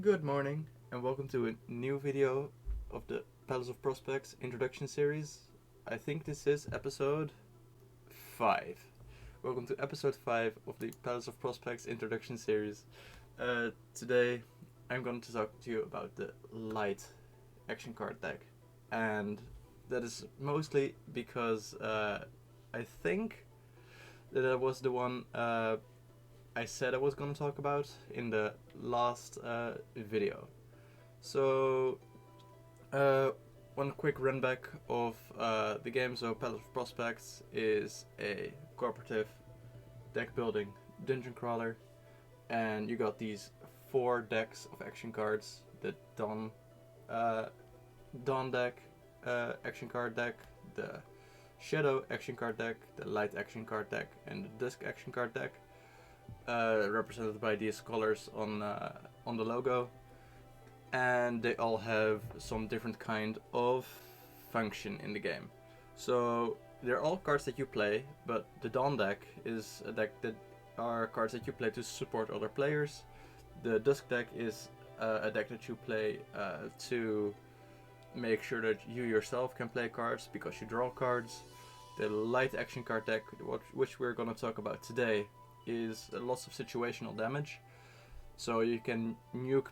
Good morning, and welcome to a new video of the Palace of Prospects introduction series. I think this is episode 5. Welcome to episode 5 of the Palace of Prospects introduction series. Today I'm going to talk to you about the light action card deck, and that is mostly because I think that was the one I said I was going to talk about in the last video. So, one quick run back of the game. So, Palace of Prospects is a cooperative deck building dungeon crawler, and you got these 4 decks of action cards: the Dawn deck, action card deck, the Shadow action card deck, the Light action card deck, and the Dusk action card deck. Represented by these colors on the logo, and they all have some different kind of function in the game. So they're all cards that you play, but the Dawn deck is a deck that are cards that you play to support other players. The Dusk deck is a deck that you play to make sure that you yourself can play cards because you draw cards. The Light action card deck, which we're going to talk about today, is lots of situational damage, so you can nuke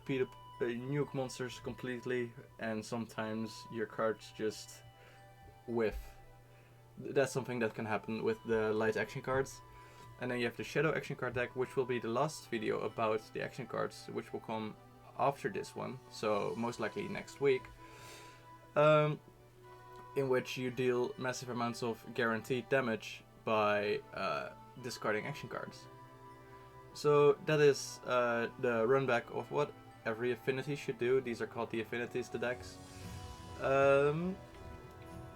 monsters completely, and sometimes your cards just whiff. That's something that can happen with the light action cards. And then you have the Shadow action card deck, which will be the last video about the action cards, which will come after this one, so most likely next week, in which you deal massive amounts of guaranteed damage by discarding action cards. So that is the runback of what every affinity should do. These are called the affinities, the decks.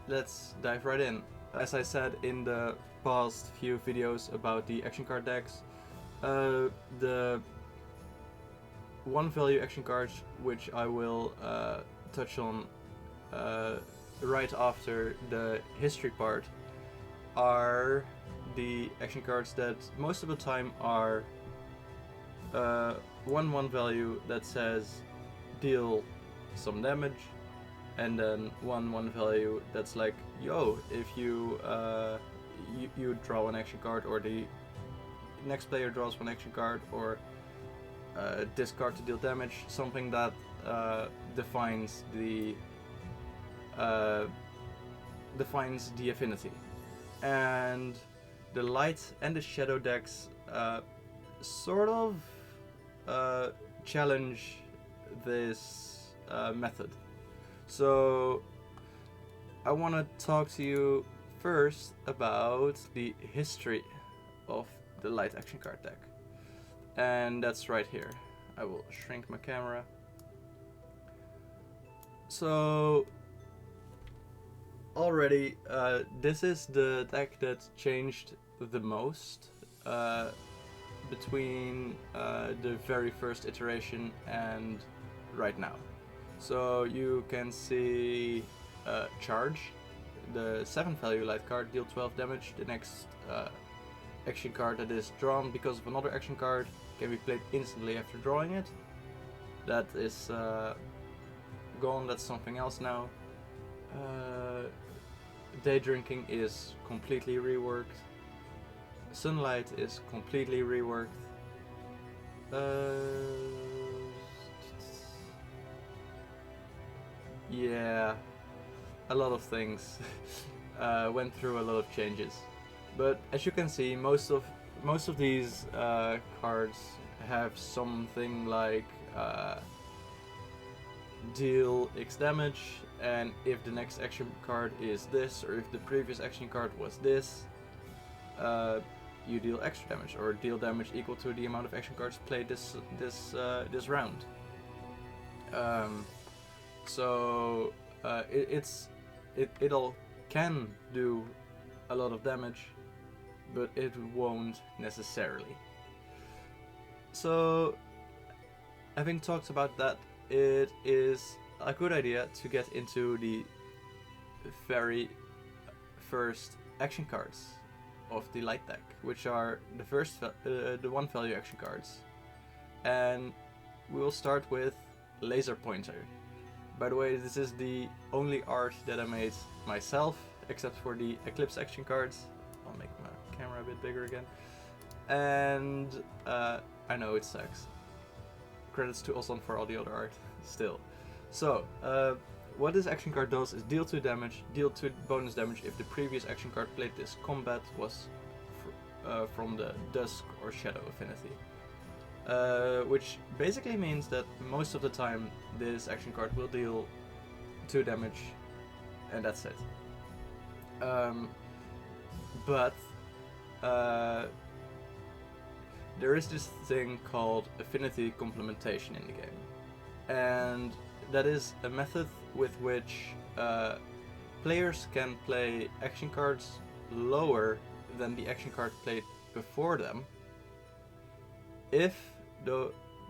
Let's dive right in. As I said in the past few videos about the action card decks, the 1 value action cards, which I will touch on right after the history part, are the action cards that most of the time are 1/1 value that says deal some damage, and then 1/1 value that's like, yo, if you draw an action card, or the next player draws 1 action card, or discard to deal damage, something that defines the affinity. And the light and the shadow decks sort of challenge this method. So I want to talk to you first about the history of the light action card deck, and that's right here. I will shrink my camera. So already, this is the deck that changed the most between the very first iteration and right now. So you can see Charge, the 7 value light card, deal 12 damage. The next action card that is drawn because of another action card can be played instantly after drawing it. That is gone, that's something else now. Daydrinking is completely reworked. Sunlight is completely reworked. Yeah, a lot of things went through a lot of changes. But as you can see, most of these cards have something like deal X damage, and if the next action card is this, or if the previous action card was this, you deal extra damage, or deal damage equal to the amount of action cards played this round. So it all can do a lot of damage, but it won't necessarily. So, having talked about that, it is a good idea to get into the very first action cards of the light deck, which are the 1 value action cards. And we will start with Laser Pointer. By the way, this is the only art that I made myself, except for the Eclipse action cards. I'll make my camera a bit bigger again. And I know it sucks. Credits to Osson for all the other art, still. So, what this action card does is deal 2 damage, deal 2 bonus damage if the previous action card played this combat was from the Dusk or Shadow affinity. Which basically means that most of the time this action card will deal 2 damage and that's it. But there is this thing called Affinity complementation in the game, and that is a method with which players can play action cards lower than the action card played before them if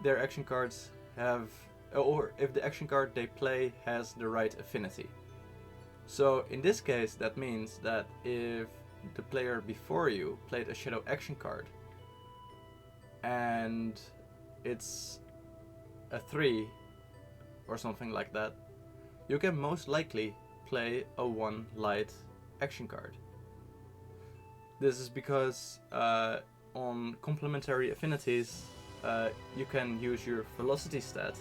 their action cards have, or if the action card they play has the right affinity. So in this case that means that if the player before you played a Shadow action card and it's a 3 or something like that, you can most likely play a 1 light action card. This is because on complementary affinities you can use your velocity stat,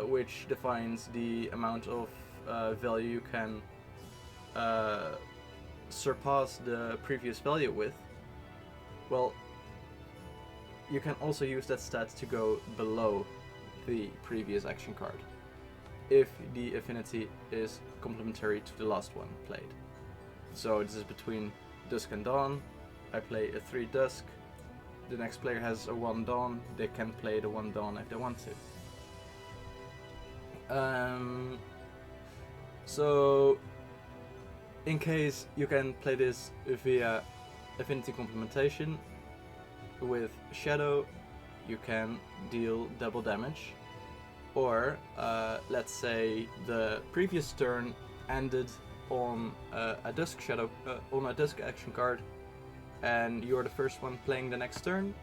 which defines the amount of value you can surpass the previous value with. Well, you can also use that stat to go below the previous action card if the affinity is complementary to the last one played. So this is between Dusk and Dawn. I play a 3 Dusk, the next player has a 1 Dawn, they can play the 1 Dawn if they want to. So in case you can play this via affinity complementation with Shadow, you can deal double damage. Or let's say the previous turn ended on a Dusk Shadow, on a Dusk action card, and you're the first one playing the next turn.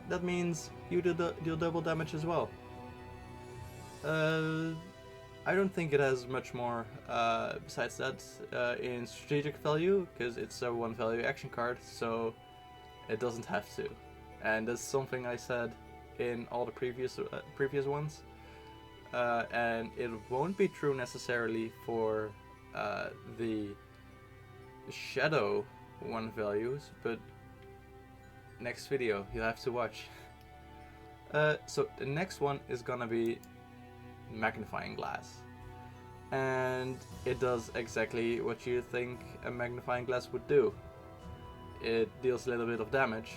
That means you deal double damage as well. I don't think it has much more besides that in strategic value, because it's a 1 value action card, so it doesn't have to. And that's something I said in all the previous ones, and it won't be true necessarily for the Shadow 1 values, but next video you have to watch. So the next one is gonna be Magnifying Glass, and it does exactly what you think a Magnifying Glass would do. It deals a little bit of damage,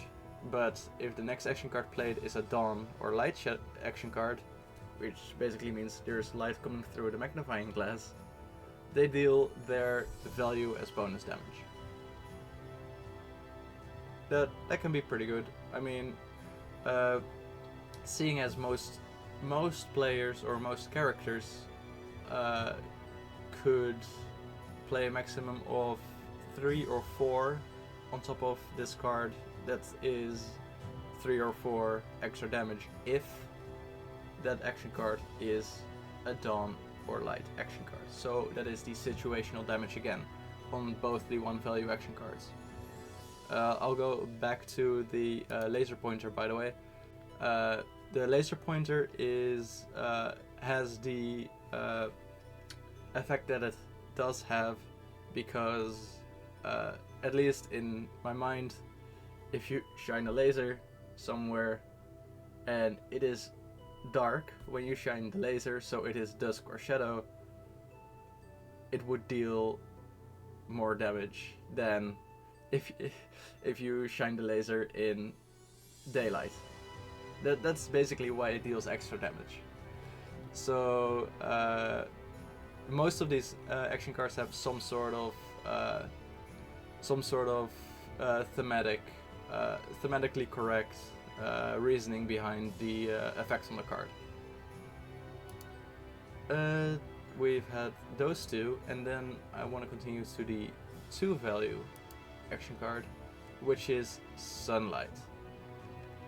but if the next action card played is a Dawn or Light action card, which basically means there's light coming through the Magnifying Glass, they deal their value as bonus damage. That can be pretty good. I mean, seeing as most players or most characters could play a maximum of 3 or 4 on top of this card, that is 3 or 4 extra damage if that action card is a Dawn or Light action card. So that is the situational damage again on both the 1 value action cards. I'll go back to the laser pointer, by the way. The laser pointer is has the effect that it does have because, at least in my mind, if you shine a laser somewhere and it is dark when you shine the laser, so it is Dusk or Shadow, it would deal more damage than if you shine the laser in daylight. That's basically why it deals extra damage. So most of these action cards have some sort of thematically correct reasoning behind the effects on the card. We've had those two, and then I want to continue to the 2 value action card, which is Sunlight.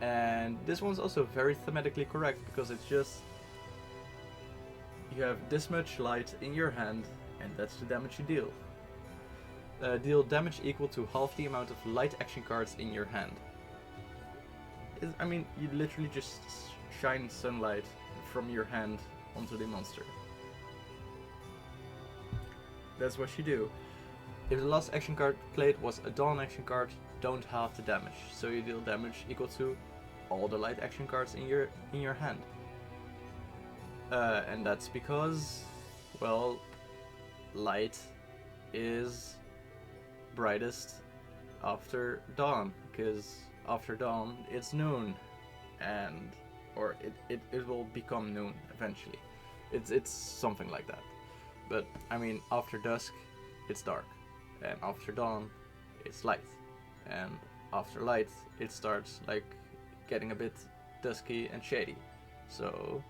And this one's also very thematically correct, because it's just, you have this much light in your hand, and that's the damage you deal. Deal damage equal to half the amount of light action cards in your hand. I mean, you literally just shine sunlight from your hand onto the monster. That's what you do. If the last action card played was a Dawn action card, don't halve the damage, so you deal damage equal to all the light action cards in your hand. And that's because, well, light is brightest after dawn, because after dawn it's noon, or it will become noon eventually. It's something like that. But I mean, after dusk it's dark, and after dawn it's light, and after light it starts like getting a bit dusky and shady. So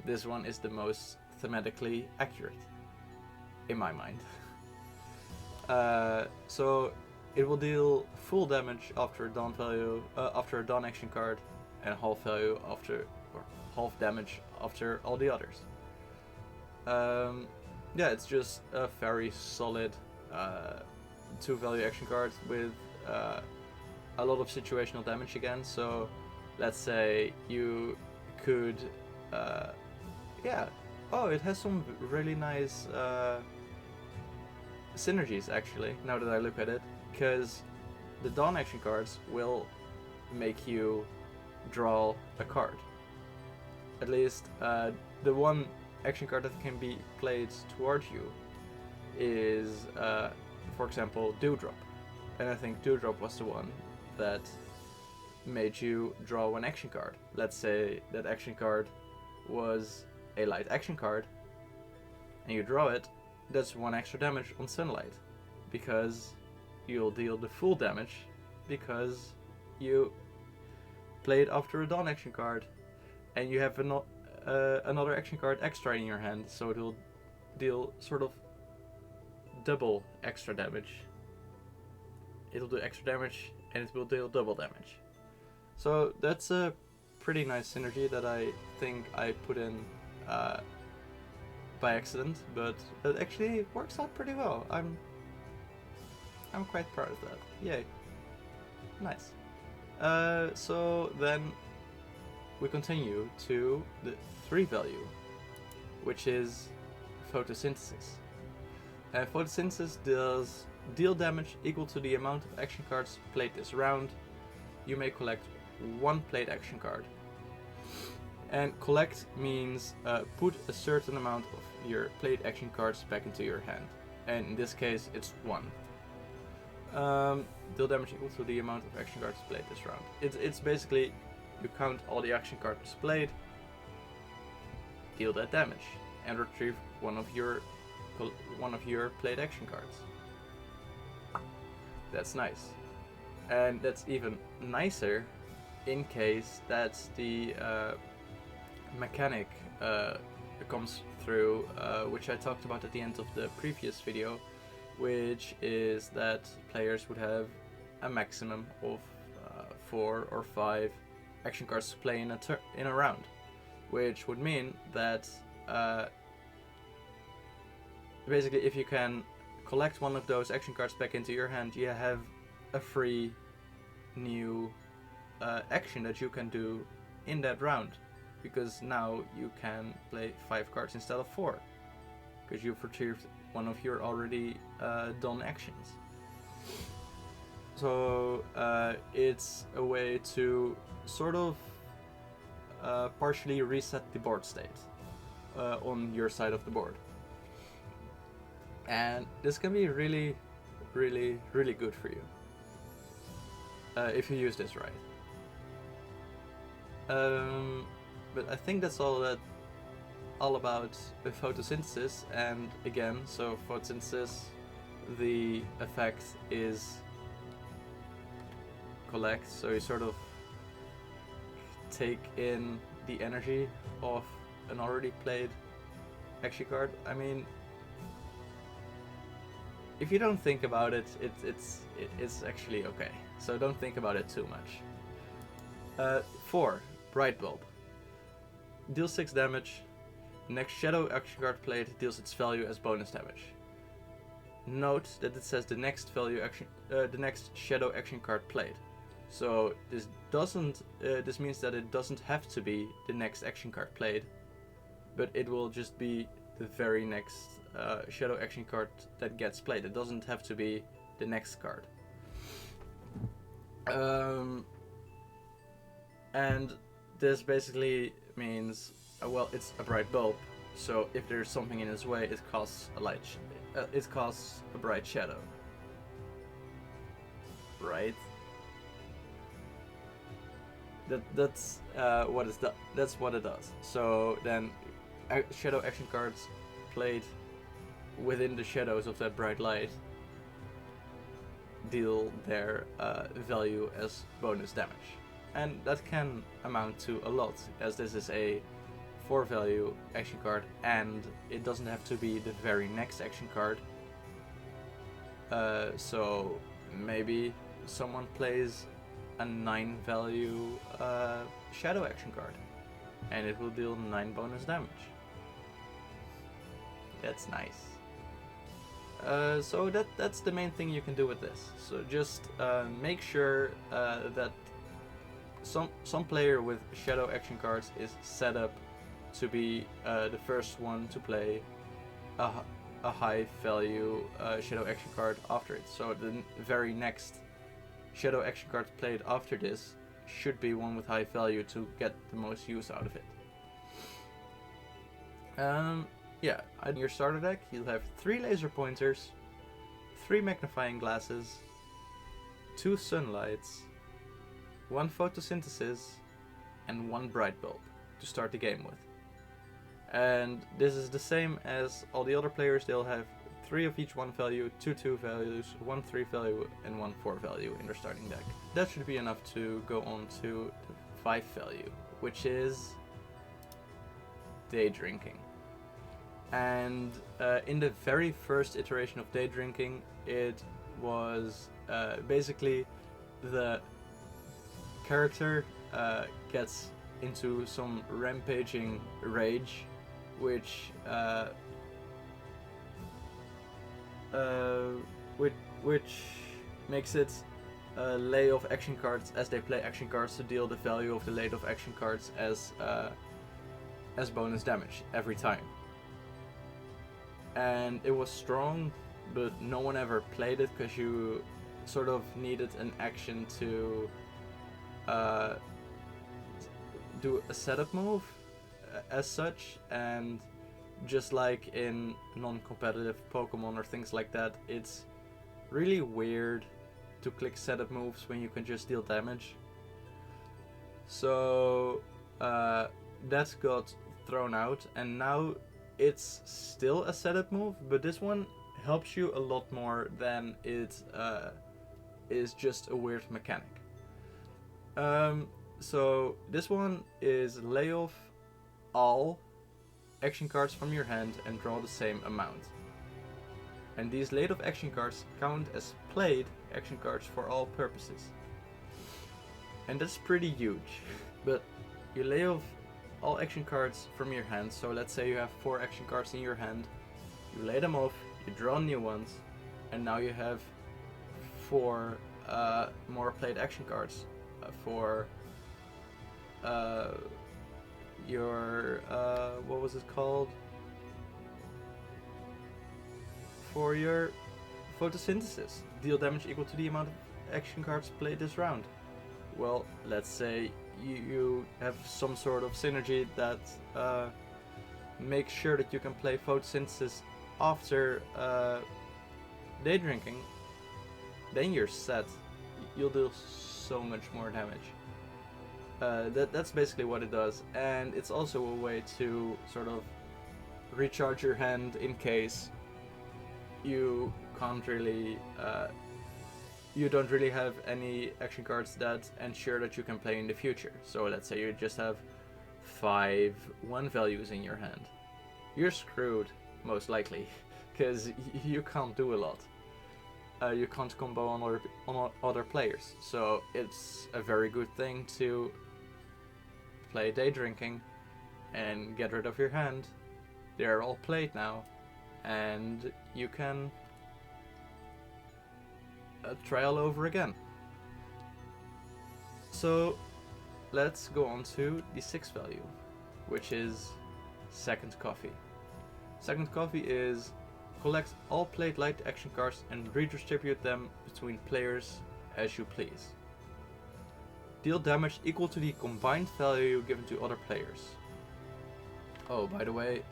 this one is the most thematically accurate in my mind. So it will deal full damage after a dawn value, after a dawn action card, and half value after, or half damage after all the others. Yeah, it's just a very solid 2-value action card with a lot of situational damage again. So let's say you could, yeah, oh, it has some really nice synergies actually, now that I look at it, because the dawn action cards will make you draw a card. At least the one action card that can be played towards you is, for example, Dewdrop. And I think Dewdrop was the one that made you draw one action card. Let's say that action card was a light action card, and you draw it, that's 1 extra damage on sunlight, because you'll deal the full damage because you played after a dawn action card, and you have another action card extra in your hand, so it will deal sort of double extra damage. It'll do extra damage and it will deal double damage. So that's a pretty nice synergy that I think I put in by accident, but it actually works out pretty well. I'm quite proud of that. Yay. Nice. So then we continue to the 3-value, which is Photosynthesis. Photosynthesis does deal damage equal to the amount of action cards played this round. You may collect 1 played action card. And collect means put a certain amount of your played action cards back into your hand. And in this case, it's 1. Deal damage equal to the amount of action cards played this round. It's basically, you count all the action cards played, deal that damage, and retrieve one of your played action cards. That's nice. And that's even nicer in case that's the mechanic comes through, which I talked about at the end of the previous video, which is that players would have a maximum of 4 or 5 action cards to play in a round, which would mean that basically if you can collect one of those action cards back into your hand, you have a free new action that you can do in that round, because now you can play 5 cards instead of 4, because you've retrieved one of your already done actions. So it's a way to sort of partially reset the board state on your side of the board. And this can be really, really, really good for you if you use this right. But I think that's all about photosynthesis. And again, so photosynthesis, the effect is collect, so you sort of take in the energy of an already played action card. I mean, if you don't think about it, it's actually okay. So don't think about it too much. 4. Bright Bulb. Deals 6 damage. Next shadow action card played deals its value as bonus damage. Note that it says the next shadow action card played. So this doesn't. This means that it doesn't have to be the next action card played, but it will just be the very next shadow action card that gets played. It doesn't have to be the next card. And this basically means, well, it's a bright bulb. So if there's something in its way, it casts a light. It casts a bright shadow. Right. That's what it does. So then, shadow action cards played within the shadows of that bright light deal their value as bonus damage, and that can amount to a lot, as this is a 4 value action card, and it doesn't have to be the very next action card. So maybe someone plays a 9 value shadow action card, and it will deal 9 bonus damage. That's nice. So that's the main thing you can do with this. So just make sure that some player with shadow action cards is set up to be the first one to play a high value shadow action card after it. So the very next shadow action card played after this should be one with high value to get the most use out of it. Yeah, in your starter deck you'll have 3 laser pointers, 3 magnifying glasses, 2 sunlights, 1 photosynthesis, and 1 bright bulb to start the game with. And this is the same as all the other players. They'll have 3 of each 1 value, 2 2 values, 1 3 value, and 1 4 value in their starting deck. That should be enough to go on to the 5 value, which is Daydrinking. And in the very first iteration of Daydrinking, it was basically the character gets into some rampaging rage, which makes it lay off action cards as they play action cards to deal the value of the laid off action cards as bonus damage every time. And it was strong, but no one ever played it because you sort of needed an action to do a setup move as such, and just like in non-competitive Pokemon or things like that, it's really weird to click setup moves when you can just deal damage. So that got thrown out, and now it's still a setup move, but this one helps you a lot more than it is just a weird mechanic. So this one is lay off all action cards from your hand and draw the same amount. And these laid off action cards count as played action cards for all purposes. And that's pretty huge. But you lay off all action cards from your hand, so let's say you have 4 action cards in your hand, you lay them off, you draw new ones, and now you have 4 more played action cards for your what was it called? For your photosynthesis. Deal damage equal to the amount of action cards played this round. Well, let's say you have some sort of synergy that makes sure that you can play photosynthesis after Daydrinking, then you're set. You'll deal so much more damage. That's basically what it does, and it's also a way to sort of recharge your hand in case you can't really you don't really have any action cards that ensure that you can play in the future. So let's say you just have 5 1 values in your hand. You're screwed, most likely, because you can't do a lot. you can't combo on other players. So it's a very good thing to play Daydrinking and get rid of your hand. They're all played now, and you can try all over again. So let's go on to the sixth value, which is Second Coffee. Second Coffee is collect all played light action cards and redistribute them between players as you please. Deal damage equal to the combined value given to other players. Oh, by the way,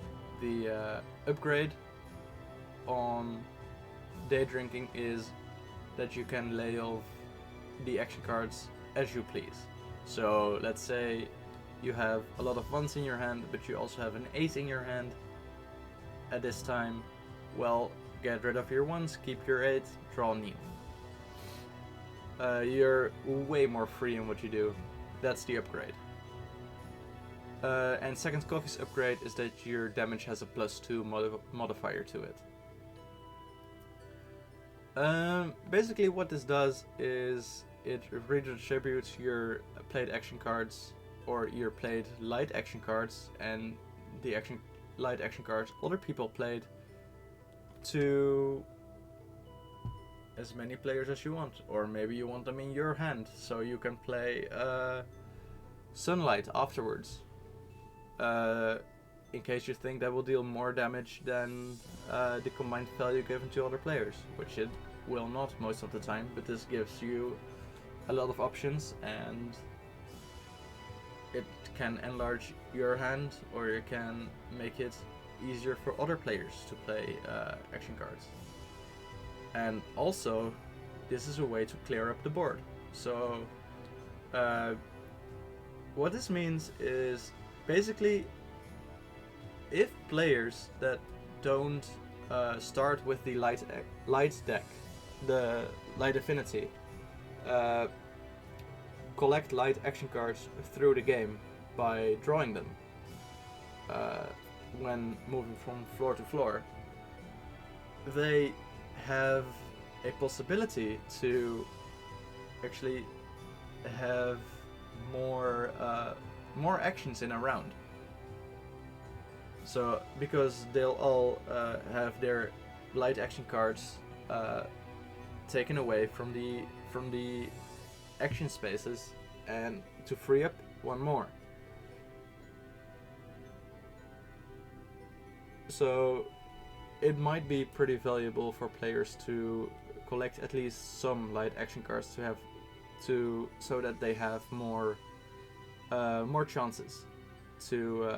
the upgrade on Daydrinking is that you can lay off the action cards as you please. So let's say you have a lot of ones in your hand, but you also have an ace in your hand at this time. Well, get rid of your ones, keep your 8, draw nil. You're way more free in what you do. That's the upgrade. And Second Coffee's upgrade is that your damage has a +2 modifier to it. Basically what this does is it redistributes your played action cards or your played light action cards and the light action cards other people played to as many players as you want, or maybe you want them in your hand so you can play Sunlight afterwards, in case you think that will deal more damage than the combined value given to other players, which it will not most of the time, but this gives you a lot of options and it can enlarge your hand, or you can make it easier for other players to play action cards. And also, this is a way to clear up the board. So, what this means is basically, if players that don't start with the light deck, the light Affinity, collect light action cards through the game by drawing them when moving from floor to floor, they have a possibility to actually have more actions in a round. So because they'll all have their light action cards taken away from the action spaces, and to free up one more. So it might be pretty valuable for players to collect at least some light action cards so that they have more chances to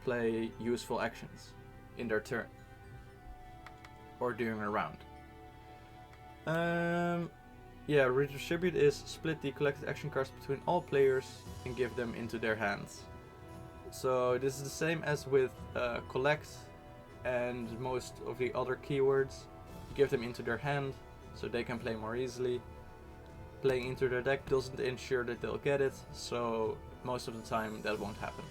play useful actions in their turn or during a round. Yeah, redistribute is split the collected action cards between all players and give them into their hands. So this is the same as with collect and most of the other keywords. Give them into their hand so they can play more easily. Playing into their deck doesn't ensure that they'll get it, so most of the time that won't happen.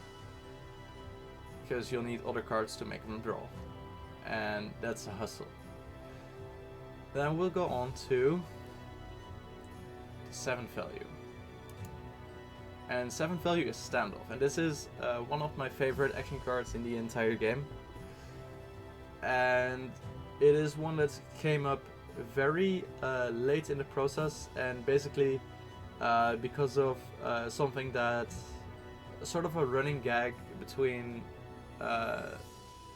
Because you'll need other cards to make them draw. And that's a hustle. Then we'll go on to the 7th value. And 7th value is Standoff, and this is one of my favorite action cards in the entire game. And it is one that came up very late in the process, and basically because of something that sort of a running gag between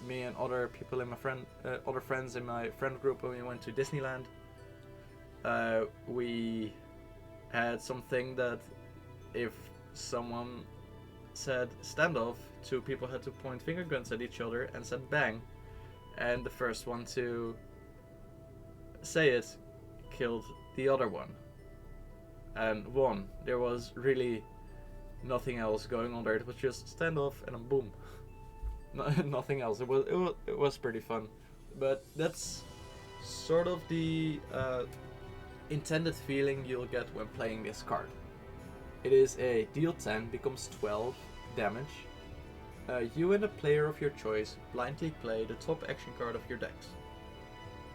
me and other people in my other friends in my friend group when we went to Disneyland. We had something that if someone said standoff, two people had to point finger guns at each other and said bang, and the first one to say it killed the other one and won. There was really nothing else going on there. It was just standoff and then boom. Nothing else. It was pretty fun, but that's sort of the intended feeling you'll get when playing this card. It is a deal 10 becomes 12 damage. You and a player of your choice blindly play the top action card of your decks.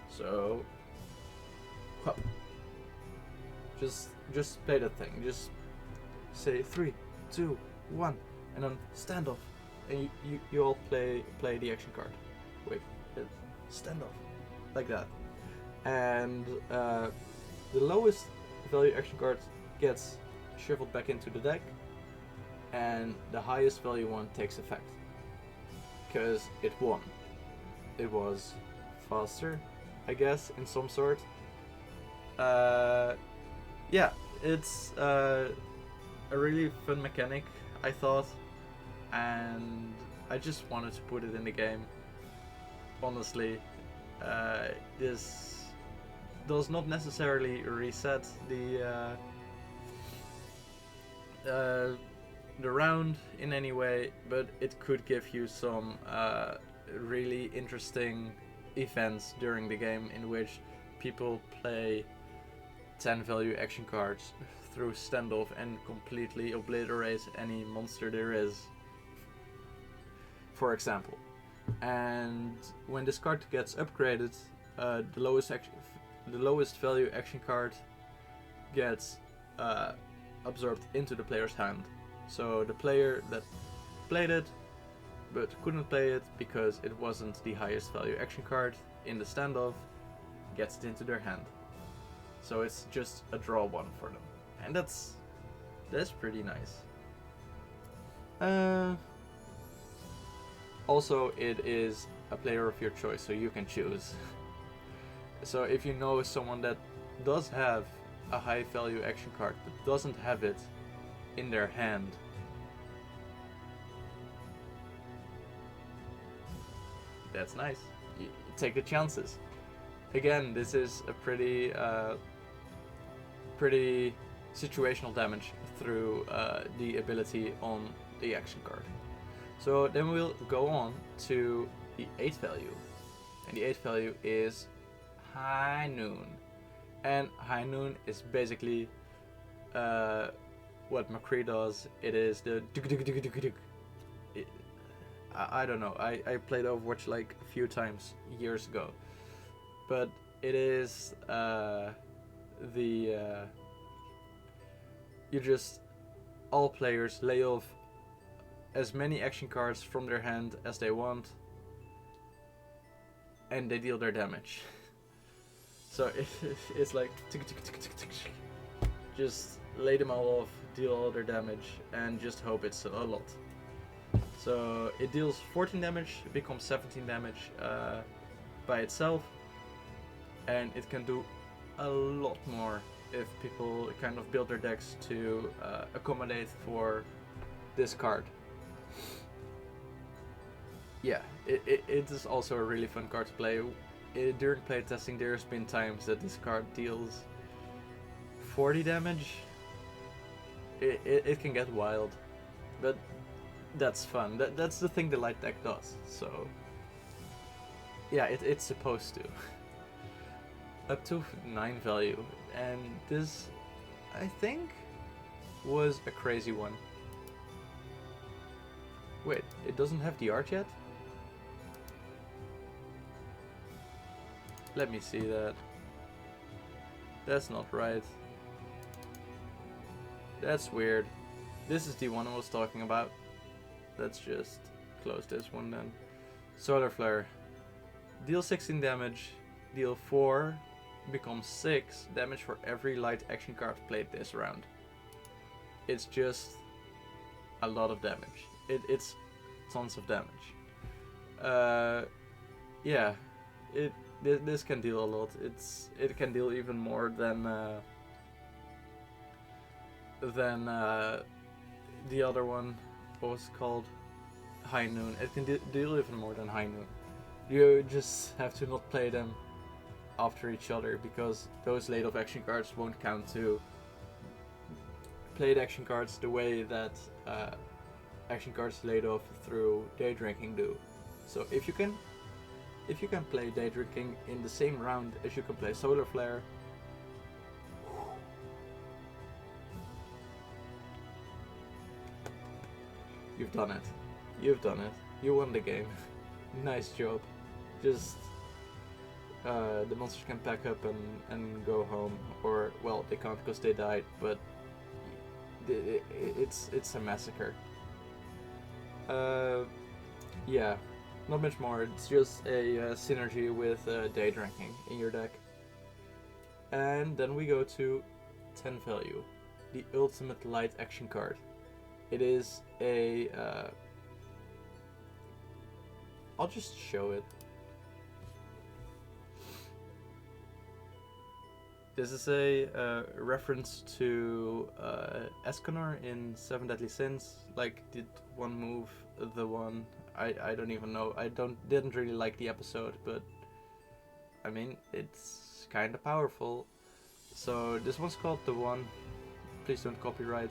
So Hup. Just play that thing. Just say 3, 2, 1, and then standoff, and you all play the action card. Wait, standoff, like that, and the lowest value action card gets shuffled back into the deck, and the highest value one takes effect. Because it won. It was faster, I guess, in some sort. Yeah, it's a really fun mechanic, I thought, and I just wanted to put it in the game. Honestly, this does not necessarily reset the round in any way, but it could give you some really interesting events during the game in which people play 10 value action cards through Standoff and completely obliterate any monster there is, for example. And when this card gets upgraded, the lowest value action card gets absorbed into the player's hand. So the player that played it but couldn't play it because it wasn't the highest value action card in the Standoff gets it into their hand. So it's just a draw one for them, and that's pretty nice. Also, it is a player of your choice, so you can choose. So if you know someone that does have a high value action card but doesn't have it in their hand, that's nice. You take the chances. Again, this is a pretty situational damage through the ability on the action card. So then we'll go on to the 8th value, and the 8th value is High Noon. And High Noon is basically what McCree does. It is the I don't know. I played Overwatch like a few times years ago, but it is you just all players lay off as many action cards from their hand as they want, and they deal their damage. So it's like just lay them all off, deal all their damage, and just hope it's a lot. So it deals 14 damage, it becomes 17 damage by itself, and it can do a lot more if people kind of build their decks to accommodate for this card. Yeah, it is also a really fun card to play. During playtesting, there's been times that this card deals 40 damage. It can get wild, but that's fun. That's the thing the light deck does. So yeah, it's supposed to. Up to 9 value, and this, I think, was a crazy one. Wait, it doesn't have the art yet? Let me see that. That's not right. That's weird. This is the one I was talking about. Let's just close this one then. Solar Flare. Deal 16 damage. Deal 4. Becomes 6 damage for every light action card played this round. It's just a lot of damage. It's tons of damage. Yeah. This can deal a lot. It can deal even more than the other one. What was it called? High Noon. It can deal even more than High Noon. You just have to not play them after each other, because those laid off action cards won't count to played action cards the way that action cards laid off through Daydrinking do. So if you can play Daydrinking in the same round as you can play Solar Flare, you've done it. You've done it. You won the game. Nice job. Just the monsters can pack up and go home, or well, they can't because they died. But it's a massacre. Yeah, not much more. It's just a synergy with Daydrinking in your deck. And then we go to 10 value, the ultimate light action card. It is a. I'll just show it. This is a reference to Escanor in Seven Deadly Sins. Like, did one move the one? I don't even know. Didn't really like the episode, but I mean, it's kind of powerful. So this one's called The One. Please don't copyright.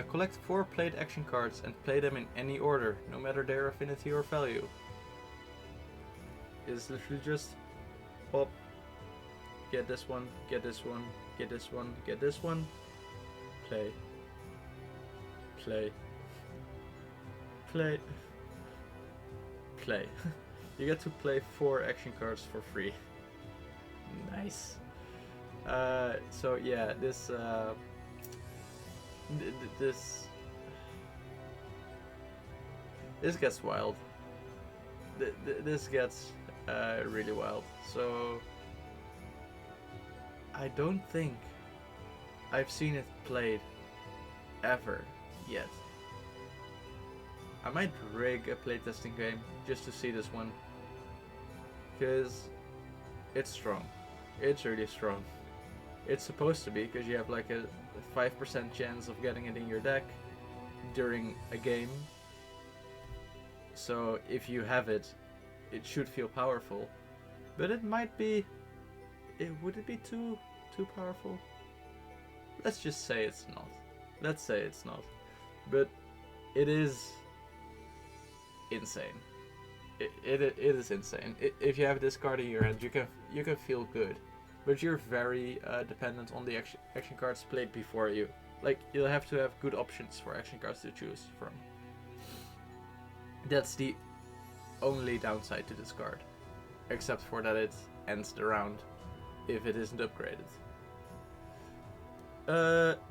Collect 4 played action cards and play them in any order, no matter their affinity or value. It's literally just pop, get this one, get this one, get this one, get this one, play, play, play, play. You get to play 4 action cards for free. Nice. So yeah, this gets wild. This gets really wild. So I don't think I've seen it played ever yet. I might rig a playtesting game just to see this one, because it's strong. It's really strong. It's supposed to be, because you have like a 5% chance of getting it in your deck during a game. So if you have it, it should feel powerful. But it might be... would it be too powerful? Let's just say it's not. Let's say it's not. But it is insane. It is insane. If you have this card in your hand, you can feel good. But you're very dependent on the action cards played before you. Like, you'll have to have good options for action cards to choose from. That's the only downside to this card. Except for that it ends the round if it isn't upgraded.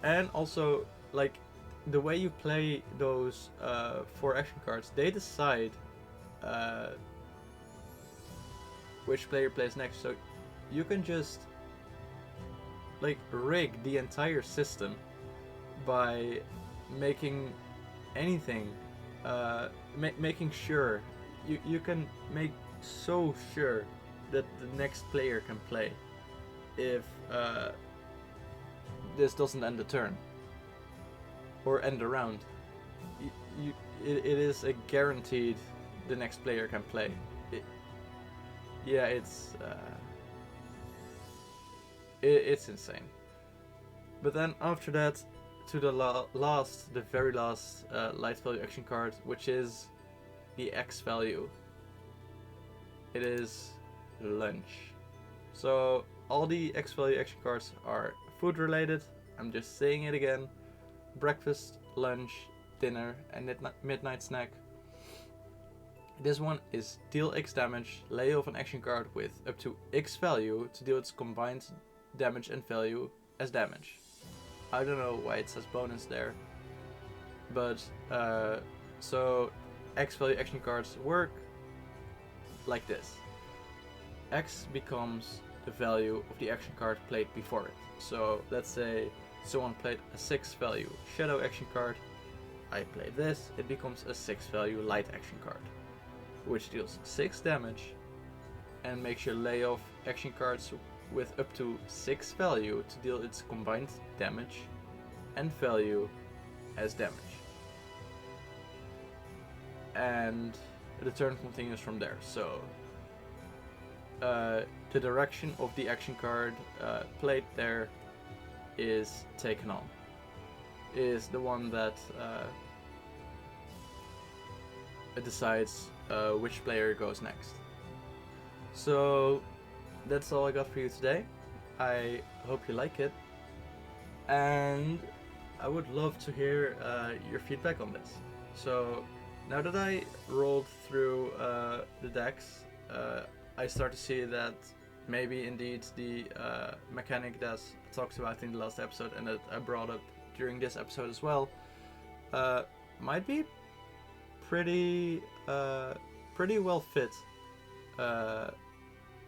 And also, like, the way you play those 4 action cards, they decide which player plays next. So you can just like rig the entire system by making anything, making sure you can make so sure that the next player can play if this doesn't end the turn or end the round. It is a guaranteed the next player can play. It's insane. But then after that, to the very last light value action card, which is the X value. It is lunch. So all the X value action cards are food related. I'm just saying it again. Breakfast, lunch, dinner, and midnight snack. This one is deal X damage, lay off an action card with up to X value to deal its combined damage and value as damage. I don't know why it says bonus there, but so X value action cards work like this. X becomes the value of the action card played before it. So let's say someone played a 6 value shadow action card, I play this, it becomes a 6 value light action card, which deals 6 damage and makes your layoff action cards with up to 6 value to deal its combined damage and value as damage. And the turn continues from there. So the direction of the action card played there is taken on. Is the one that decides which player goes next. So that's all I got for you today. I hope you like it, and I would love to hear your feedback on this. So now that I rolled through the decks, I start to see that maybe indeed the mechanic that I talked about in the last episode and that I brought up during this episode as well might be pretty well fit,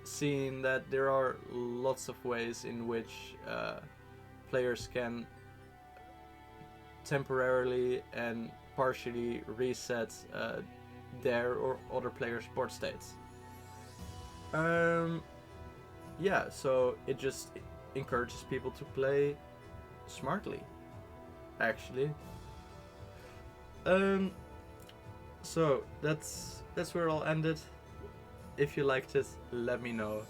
seeing that there are lots of ways in which players can temporarily and partially reset their or other players' board states. Yeah, so it just encourages people to play smartly, actually. So that's where I'll end it. If you liked it, let me know.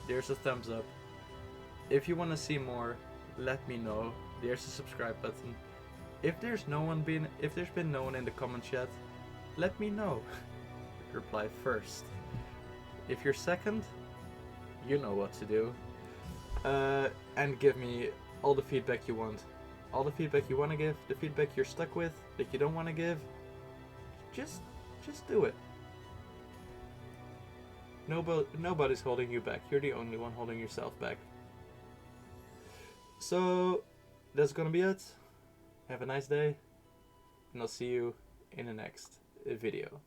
There's a thumbs up. If you want to see more, let me know. There's a subscribe button. If there's been no one in the comments yet, let me know. Reply first. If you're second, you know what to do. And give me all the feedback you want. All the feedback you want to give, the feedback you're stuck with, that you don't want to give, just do it. Nobody's holding you back. You're the only one holding yourself back. So, that's gonna be it. Have a nice day, and I'll see you in the next video.